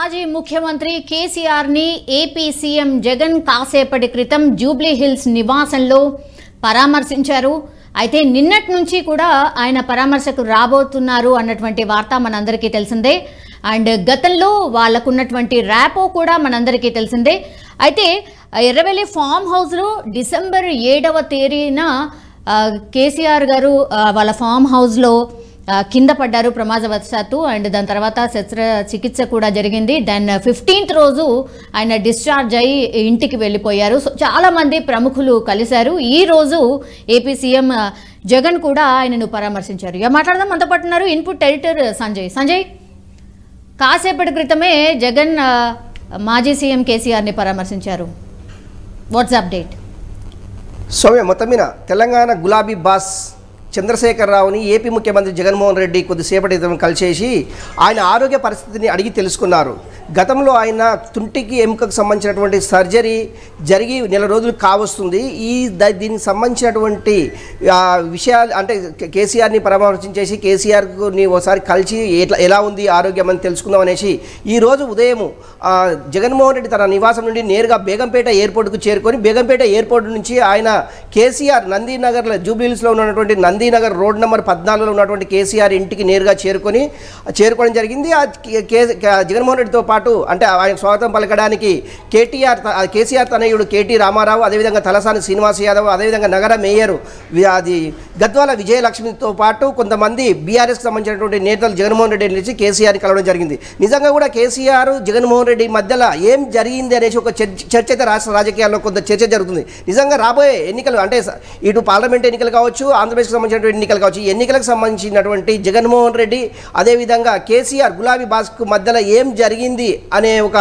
మాజీ ముఖ్యమంత్రి కేసీఆర్ ని ఏపీ సీఎం జగన్ కాసేపటి క్రితం జూబ్లీ హిల్స్ నివాసంలో పరామర్శించారు. అయితే నిన్నటి నుంచి కూడా ఆయన పరామర్శకు రాబోతున్నారు అన్నటువంటి వార్త మనందరికీ తెలిసిందే. అండ్ గతంలో వాళ్ళకున్నటువంటి ర్యాపో కూడా మనందరికీ తెలిసిందే. అయితే ఎర్రవెల్లి ఫామ్ హౌస్లో డిసెంబర్ 7వ తేదీన కేసీఆర్ గారు వాళ్ళ ఫామ్ హౌస్లో కింద పడ్డారు ప్రమాదవశాత్తు. అండ్ దాని తర్వాత శస్త్రచికిత్స కూడా జరిగింది. దెన్ 15th రోజు ఆయన డిశ్చార్జ్ అయ్యి ఇంటికి వెళ్ళిపోయారు. సో చాలామంది ప్రముఖులు కలిశారు. ఈ రోజు ఏపీ సీఎం జగన్ కూడా ఆయనను పరామర్శించారు. ఇక మాట్లాడదాం. మనతో పాటు ఉన్నారు ఇన్పుట్ ఎడిటర్ సంజయ్. కాసేపటి క్రితమే జగన్ మాజీ సీఎం కేసీఆర్ని పరామర్శించారు. Watts update? సౌమ్య, మొత్తం మీద తెలంగాణ గులాబీ బాస్ చంద్రశేఖరరావుని ఏపీ ముఖ్యమంత్రి జగన్మోహన్ రెడ్డి కొద్దిసేపటి క్రితం కలిసేసి ఆయన ఆరోగ్య పరిస్థితిని అడిగి తెలుసుకున్నారు. గతంలో ఆయన తుంటికి ఎముకకు సంబంధించినటువంటి సర్జరీ జరిగి నెల రోజులు కావస్తుంది. దీనికి సంబంధించినటువంటి విషయాలు అంటే కేసీఆర్ని పరామర్శించేసి కేసీఆర్ని ఒకసారి కలిసి ఎలా ఉంది ఆరోగ్యం అని తెలుసుకుందాం అనేసి ఈరోజు ఉదయం జగన్మోహన్ రెడ్డి తన నివాసం నుండి నేరుగా బేగంపేట ఎయిర్పోర్ట్కు చేరుకొని బేగంపేట ఎయిర్పోర్ట్ నుంచి ఆయన కేసీఆర్ నందీనగర్లో జూబ్లీహిల్స్లో ఉన్నటువంటి నందీనగర్ రోడ్ నెంబర్ 14లో ఉన్నటువంటి కేసీఆర్ ఇంటికి నేరుగా చేరుకోవడం జరిగింది. జగన్మోహన్ రెడ్డితో పాటు అంటే ఆయన స్వాగతం పలకడానికి కేసీఆర్ తనయుడు కేటీ రామారావు, అదేవిధంగా తలసాని శ్రీనివాస్ యాదవ్, అదేవిధంగా నగర మేయర్ అది గద్వాల విజయలక్ష్మితో పాటు కొంతమంది బీఆర్ఎస్కి సంబంధించినటువంటి నేతలు జగన్మోహన్ రెడ్డి నుంచి కేసీఆర్ని కలవడం జరిగింది. నిజంగా కూడా కేసీఆర్ జగన్మోహన్ రెడ్డి మధ్యలో ఏం జరిగింది అనేసి ఒక చర్చ అయితే రాష్ట్ర రాజకీయాల్లో కొంత చర్చ జరుగుతుంది. నిజంగా రాబోయే ఎన్నికలు అంటే ఇటు పార్లమెంట్ ఎన్నికలు కావచ్చు, ఆంధ్రప్రదేశ్కి సంబంధించినటువంటి ఎన్నికలు కావచ్చు, ఈ ఎన్నికలకు సంబంధించినటువంటి జగన్మోహన్ రెడ్డి అదేవిధంగా కేసీఆర్ గులాబీ బాస్కు మధ్యలో ఏం జరిగింది అనే ఒక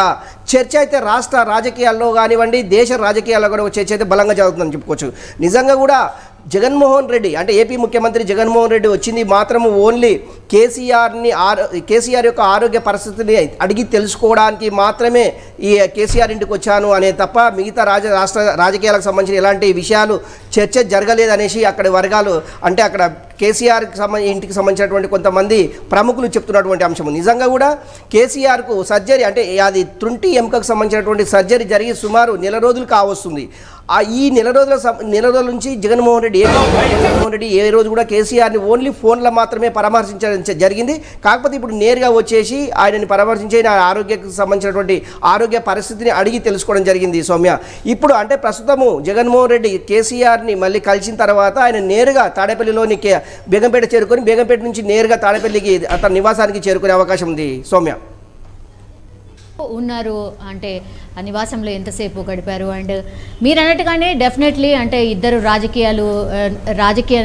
చర్చ అయితే రాష్ట్ర రాజకీయాల్లో కానివ్వండి దేశ రాజకీయాల్లో కూడా ఒక చర్చ అయితే బలంగా జరుగుతుందని చెప్పుకోవచ్చు. నిజంగా కూడా జగన్మోహన్ రెడ్డి అంటే ఏపీ ముఖ్యమంత్రి జగన్మోహన్ రెడ్డి వచ్చింది మాత్రము ఓన్లీ కేసీఆర్ యొక్క ఆరోగ్య పరిస్థితిని అడిగి తెలుసుకోవడానికి మాత్రమే ఈ కేసీఆర్ ఇంటికి వచ్చాను అనే తప్ప మిగతా రాష్ట్ర రాజకీయాలకు సంబంధించిన ఎలాంటి విషయాలు చర్చ జరగలేదనేసి అక్కడి వర్గాలు అంటే అక్కడ కేసీఆర్కి ఇంటికి సంబంధించినటువంటి కొంతమంది ప్రముఖులు చెప్తున్నటువంటి అంశం. నిజంగా కూడా కేసీఆర్కు సర్జరీ అంటే అది తుంటి ఎముకకు సంబంధించినటువంటి సర్జరీ జరిగి సుమారు నెల రోజులు కావస్తుంది. ఈ నెల రోజుల నుంచి జగన్మోహన్ రెడ్డి ఏ రోజు కూడా కేసీఆర్ని ఓన్లీ ఫోన్లో మాత్రమే పరామర్శించడం జరిగింది. కాకపోతే ఇప్పుడు నేరుగా వచ్చేసి ఆయనని పరామర్శించి ఆయన ఆరోగ్యకు సంబంధించినటువంటి ఆరోగ్య పరిస్థితిని అడిగి తెలుసుకోవడం జరిగింది. సౌమ్య, ఇప్పుడు అంటే ప్రస్తుతము జగన్మోహన్ రెడ్డి కేసీఆర్ని మళ్ళీ కలిసిన తర్వాత ఆయన నేరుగా తాడేపల్లిలోని బేగంపేట చేరుకొని బేగంపేట నుంచి నేరుగా తాడేపల్లికి తన నివాసానికి చేరుకునే అవకాశం ఉంది. సౌమ్య ఉన్నారు అంటే ఆ నివాసంలో ఎంతసేపు గడిపారు? అండ్ మీరు అన్నట్టుగానే డెఫినెట్లీ అంటే ఇద్దరు రాజకీయ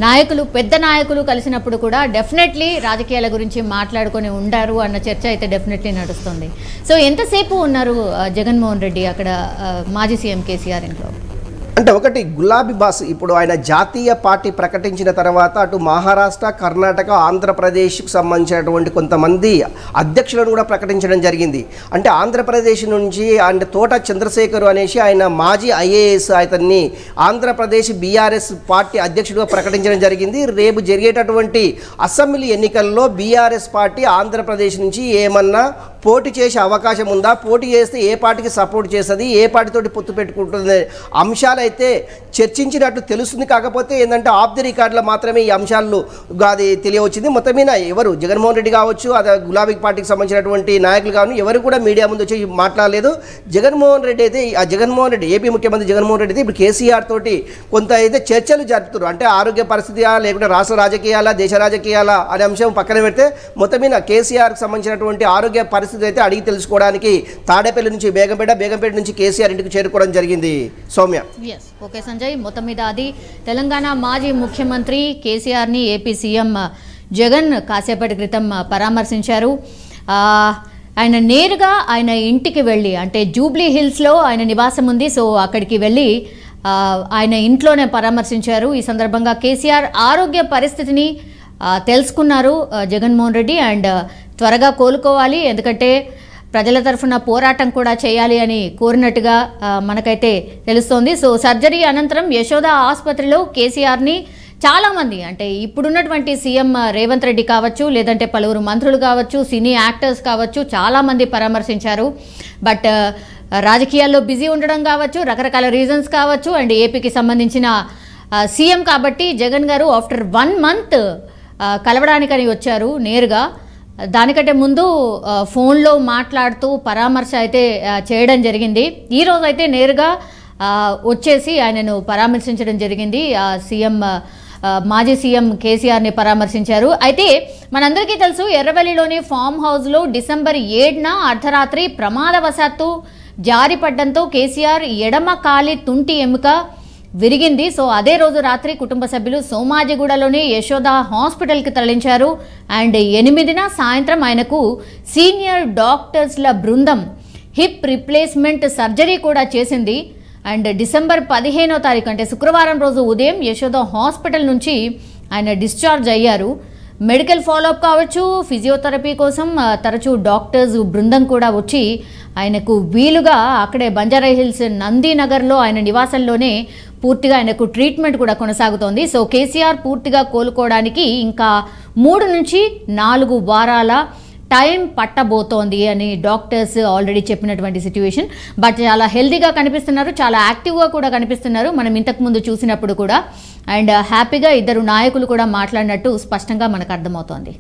నాయకులు పెద్ద నాయకులు కలిసినప్పుడు కూడా డెఫినెట్లీ రాజకీయాల గురించి మాట్లాడుకొని ఉండారు అన్న చర్చ అయితే డెఫినెట్లీ నడుస్తుంది. సో ఎంతసేపు ఉన్నారు జగన్మోహన్ రెడ్డి అక్కడ మాజీ సీఎం కేసీఆర్ ఇంట్లో? అంటే ఒకటి గులాబీ బాస్ ఇప్పుడు ఆయన జాతీయ పార్టీ ప్రకటించిన తర్వాత అటు మహారాష్ట్ర, కర్ణాటక, ఆంధ్రప్రదేశ్కు సంబంధించినటువంటి కొంతమంది అధ్యక్షులను కూడా ప్రకటించడం జరిగింది. అంటే ఆంధ్రప్రదేశ్ నుంచి అంటే తోట చంద్రశేఖర్ అనేసి ఆయన మాజీ ఐఏఎస్ అతన్ని ఆంధ్రప్రదేశ్ బీఆర్ఎస్ పార్టీ అధ్యక్షుడిగా ప్రకటించడం జరిగింది. రేపు జరిగేటటువంటి అసెంబ్లీ ఎన్నికల్లో బీఆర్ఎస్ పార్టీ ఆంధ్రప్రదేశ్ నుంచి ఏమన్నా పోటీ చేసే అవకాశం ఉందా, పోటీ చేస్తే ఏ పార్టీకి సపోర్ట్ చేస్తుంది, ఏ పార్టీతోటి పొత్తు పెట్టుకుంటుంది అంశాలు అయితే చర్చించినట్టు తెలుస్తుంది. కాకపోతే ఏంటంటే ఆఫ్ ది రికార్డులో మాత్రమే ఈ అంశాలు అది తెలియవచ్చింది. మొత్తం మీద ఎవరు జగన్మోహన్ రెడ్డి కావచ్చు, అదే గులాబీ పార్టీకి సంబంధించినటువంటి నాయకులు కావచ్చు, ఎవరు కూడా మీడియా ముందు వచ్చి మాట్లాడలేదు. జగన్మోహన్ రెడ్డి అయితే ఏపీ ముఖ్యమంత్రి జగన్మోహన్ రెడ్డి అయితే ఇప్పుడు కేసీఆర్ తోటి కొంత అయితే చర్చలు జరుపుతున్నారు. అంటే ఆరోగ్య పరిస్థితి లేకుంటే రాష్ట్ర రాజకీయాల దేశ రాజకీయాల అనే అంశం పక్కన పెడితే మొత్తం మీద కేసీఆర్కి సంబంధించినటువంటి ఆరోగ్య పరిస్థితి అయితే అడిగి తెలుసుకోవడానికి తాడేపల్లి నుంచి బేగంపేట నుంచి కేసీఆర్ ఇంటికి చేరుకోవడం జరిగింది. సౌమ్య. ఓకే సంజయ్, మొత్తం మీద అది తెలంగాణ మాజీ ముఖ్యమంత్రి కేసీఆర్ని ఏపీ సీఎం జగన్ కాసేపటి క్రితం పరామర్శించారు. ఆయన నేరుగా ఆయన ఇంటికి వెళ్ళి అంటే జూబ్లీ హిల్స్లో ఆయన నివాసం ఉంది. సో అక్కడికి వెళ్ళి ఆయన ఇంట్లోనే పరామర్శించారు. ఈ సందర్భంగా కేసీఆర్ ఆరోగ్య పరిస్థితిని తెలుసుకున్నారు జగన్మోహన్ రెడ్డి. అండ్ త్వరగా కోలుకోవాలి, ఎందుకంటే ప్రజల తరఫున పోరాటం కూడా చేయాలి అని కోరినట్టుగా మనకైతే తెలుస్తోంది. సో సర్జరీ అనంతరం యశోద ఆసుపత్రిలో కేసీఆర్ని చాలామంది అంటే ఇప్పుడున్నటువంటి సీఎం రేవంత్ రెడ్డి కావచ్చు, లేదంటే పలువురు మంత్రులు కావచ్చు, సినీ యాక్టర్స్ కావచ్చు, చాలామంది పరామర్శించారు. బట్ రాజకీయాల్లో బిజీ ఉండడం కావచ్చు, రకరకాల రీజన్స్ కావచ్చు, అండ్ ఏపీకి సంబంధించిన సీఎం కాబట్టి జగన్ గారు ఆఫ్టర్ 1 month కలవడానికని వచ్చారు నేరుగా. దానికంటే ముందు ఫోన్లో మాట్లాడుతూ పరామర్శ అయితే చేయడం జరిగింది. ఈరోజు అయితే నేరుగా వచ్చేసి ఆయనను పరామర్శించడం జరిగింది. సీఎం మాజీ సీఎం కేసీఆర్ని పరామర్శించారు. అయితే మనందరికీ తెలుసు, ఎర్రవల్లిలోని ఫామ్ హౌస్లో డిసెంబర్ 7న అర్ధరాత్రి ప్రమాదవశాత్తు జారిపడ్డంతో కేసీఆర్ ఎడమ కాలి తుంటి ఎముక విరిగింది. సో అదే రోజు రాత్రి కుటుంబ సభ్యులు సోమాజిగూడలోని యశోద హాస్పిటల్కి తరలించారు. అండ్ 8న సాయంత్రం ఆయనకు సీనియర్ డాక్టర్స్ల బృందం హిప్ రిప్లేస్మెంట్ సర్జరీ కూడా చేసింది. అండ్ డిసెంబర్ 15వ తారీఖు అంటే శుక్రవారం రోజు ఉదయం యశోద హాస్పిటల్ నుంచి ఆయన డిశ్చార్జ్ అయ్యారు. మెడికల్ ఫాలోఅప్ కావచ్చు, ఫిజియోథెరపీ కోసం తరచూ డాక్టర్స్ బృందం కూడా వచ్చి ఆయనకు వీలుగా అక్కడే బంజారాహిల్స్ నందీనగర్లో ఆయన నివాసంలోనే పూర్తిగా ఆయనకు ట్రీట్మెంట్ కూడా కొనసాగుతోంది. సో కేసీఆర్ పూర్తిగా కోలుకోవడానికి ఇంకా 3 నుంచి 4 వారాల టైం పట్టబోతోంది అని డాక్టర్స్ ఆల్రెడీ చెప్పినటువంటి సిచ్యువేషన్. బట్ చాలా హెల్తీగా కనిపిస్తున్నారు, చాలా యాక్టివ్గా కూడా కనిపిస్తున్నారు మనం ఇంతకుముందు చూసినప్పుడు కూడా. అండ్ హ్యాపీగా ఇద్దరు నాయకులు కూడా మాట్లాడినట్టు స్పష్టంగా మనకు అర్థమవుతోంది.